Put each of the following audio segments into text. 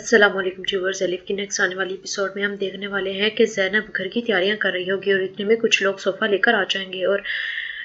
अस्सलाम वालेकुम viewers. Elif की नेक्स्ट आने वाली एपिसोड में हम देखने वाले हैं कि ज़ैनब घर की तैयारियां कर रही होगी और इतने में कुछ लोग सोफा लेकर आ जाएंगे और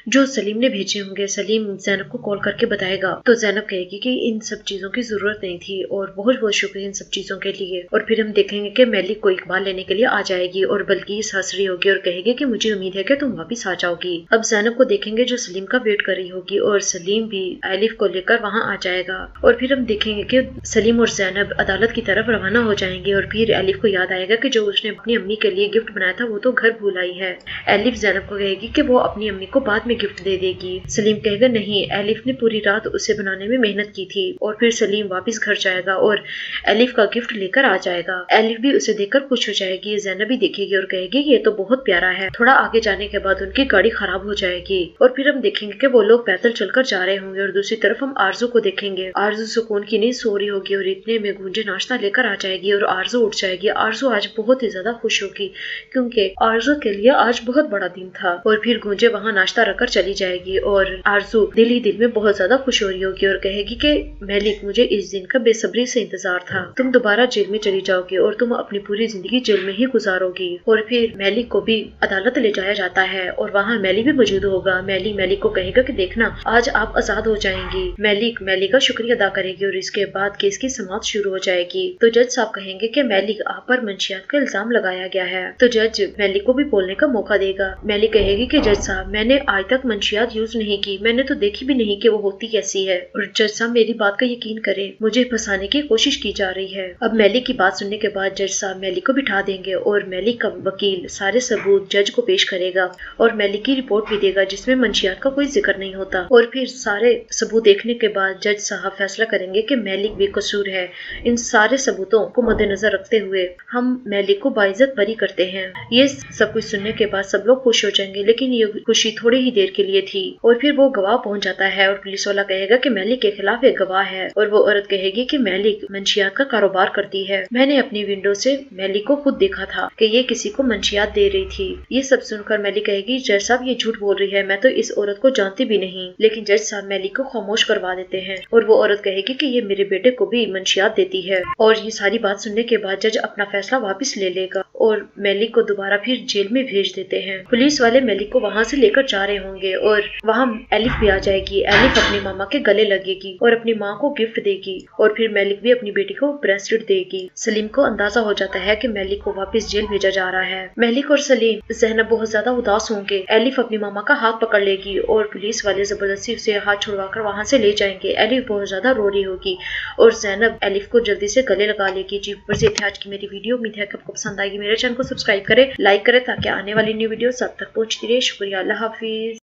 जो सलीम ने भेजे होंगे, सलीम ज़ैनब को कॉल करके बताएगा तो ज़ैनब कहेगी कि इन सब चीज़ों की ज़रूरत नहीं थी और बहुत बहुत शुक्रिया इन सब चीज़ों के लिए। और फिर हम देखेंगे कि मेलिक को इकबाल लेने के लिए आ जाएगी और बल्कि हंस रही होगी और कहेगी कि मुझे उम्मीद है कि तुम वापस आ जाओगी। अब ज़ैनब को देखेंगे जो सलीम का वेट कर रही होगी और सलीम भी एलिफ को लेकर वहाँ आ जाएगा। और फिर हम देखेंगे कि सलीम और ज़ैनब अदालत की तरफ रवाना हो जाएंगे और फिर एलिफ को याद आएगा कि जो उसने अपनी अम्मी के लिए गिफ्ट बनाया था वो तो घर भूल आई है। एलिफ ज़ैनब को कहेगी कि वो अपनी अम्मी को बाद में गिफ्ट दे देगी। सलीम कहेगा नहीं, एलिफ ने पूरी रात उसे बनाने में मेहनत की थी। और फिर सलीम वापस घर जाएगा और एलिफ का गिफ्ट लेकर आ जाएगा। एलिफ भी उसे देखकर खुश हो जाएगी। ज़ैनब भी देखेगी और कहेगी ये तो बहुत प्यारा है। थोड़ा आगे जाने के बाद उनकी गाड़ी खराब हो जाएगी और फिर हम देखेंगे कि वो लोग पैदल चलकर जा रहे होंगे और दूसरी तरफ हम आरजू को देखेंगे। आरजू सुकून की नींद सो रही होगी और इतने में गूंजे नाश्ता लेकर आ जाएगी और आरजू उठ जाएगी। आरजू आज बहुत ही ज्यादा खुश होगी क्योंकि आरजू के लिए आज बहुत बड़ा दिन था। और फिर गूंजे वहाँ नाश्ता रखकर चली जाएगी और आरजू दिल ही दिल में बहुत ज्यादा खुश हो रही होगी और कहेगी कि मेलिक, मुझे इस दिन का बेसब्री से इंतजार था। तुम दोबारा जेल में चली जाओगी और तुम अपनी पूरी जिंदगी जेल में ही गुजारोगी। और फिर मेलिक को भी अदालत ले जाया जाता है और वहाँ मेलिक भी मौजूद होगा। मेलिक को कहेगा कि देखना, आज आप आजाद हो जाएंगी। मेलिक का शुक्रिया अदा करेगी और इसके बाद केस की समाअत शुरू हो जाएगी। तो जज साहब कहेंगे कि मेलिक, आप पर मंशियात का इल्जाम लगाया गया है। तो जज मेलिक को भी बोलने का मौका देगा। मेलिक कहेगी कि जज साहब, मैंने आज तक मंशियात यूज नहीं की, मैंने तो देखी भी नहीं कि वो होती कैसी है। और जज साहब मेरी बात का यकीन करें, मुझे फंसाने की कोशिश की जा रही है। अब मेलिक की बात सुनने के बाद जज साहब मेलिक को बिठा देंगे और मेलिक का वकील सारे सबूत जज को पेश करेगा और मेलिक की रिपोर्ट भी देगा जिसमें मंशियात का कोई जिक्र नहीं होता। और फिर सारे सबूत देखने के बाद जज साहब फैसला करेंगे कि मेलिक बेकसूर है। इन सारे सबूतों को मद्देनजर रखते हुए हम मेलिक को बाइज्जत बरी करते हैं। ये सब कुछ सुनने के बाद सब लोग खुश हो जाएंगे, लेकिन ये खुशी थोड़ी ही देर के लिए थी। और फिर वो गवाह पहुंच जाता है और पुलिस वाला कहेगा कि मेलिक के खिलाफ एक गवाह है और वो औरत कहेगी कि मेलिक मंशियात का कारोबार करती है। मैंने अपनी विंडो से मेलिक को खुद देखा था कि ये किसी को मंशियात दे रही थी। ये सब सुनकर मेलिक कहेगी जज साहब ये झूठ बोल रही है, मैं तो इस औरत को जानती भी नहीं। लेकिन जज साहब मेलिक को खामोश करवा देते हैं और वो औरत कहेगी कि ये मेरे बेटे को भी मंशियात देती है। और ये सारी बात सुनने के बाद जज अपना फैसला वापस ले लेगा और मेलिक को दोबारा फिर जेल में भेज देते हैं। पुलिस वाले मेलिक को वहाँ से लेकर जा रहे होंगे और वहाँ एलिफ भी आ जाएगी। एलिफ अपनी मामा के गले लगेगी और अपनी माँ को गिफ्ट देगी और फिर मेलिक भी अपनी बेटी को ब्रेसलेट देगी। सलीम को अंदाजा हो जाता है कि मेलिक को वापस जेल भेजा जा रहा है। मेलिक और सलीम, ज़ैनब बहुत ज्यादा उदास होंगे। एलिफ अपनी मामा का हाथ पकड़ लेगी और पुलिस वाले जबरदस्ती उसे हाथ छुड़वाकर वहाँ से ले जाएंगे। एलिफ बहुत ज्यादा रो रही होगी और ज़ैनब एलिफ को जल्दी से गले लगा लेगी। जी ऊपर से आज की मेरी वीडियो, उम्मीद है कि आपको पसंद आएगी। मेरे चैनल को सब्सक्राइब करें, लाइक करें ताकि आने वाली न्यू वीडियो सब तक पहुँचती रहे। शुक्रिया, अल्लाह हाफिज।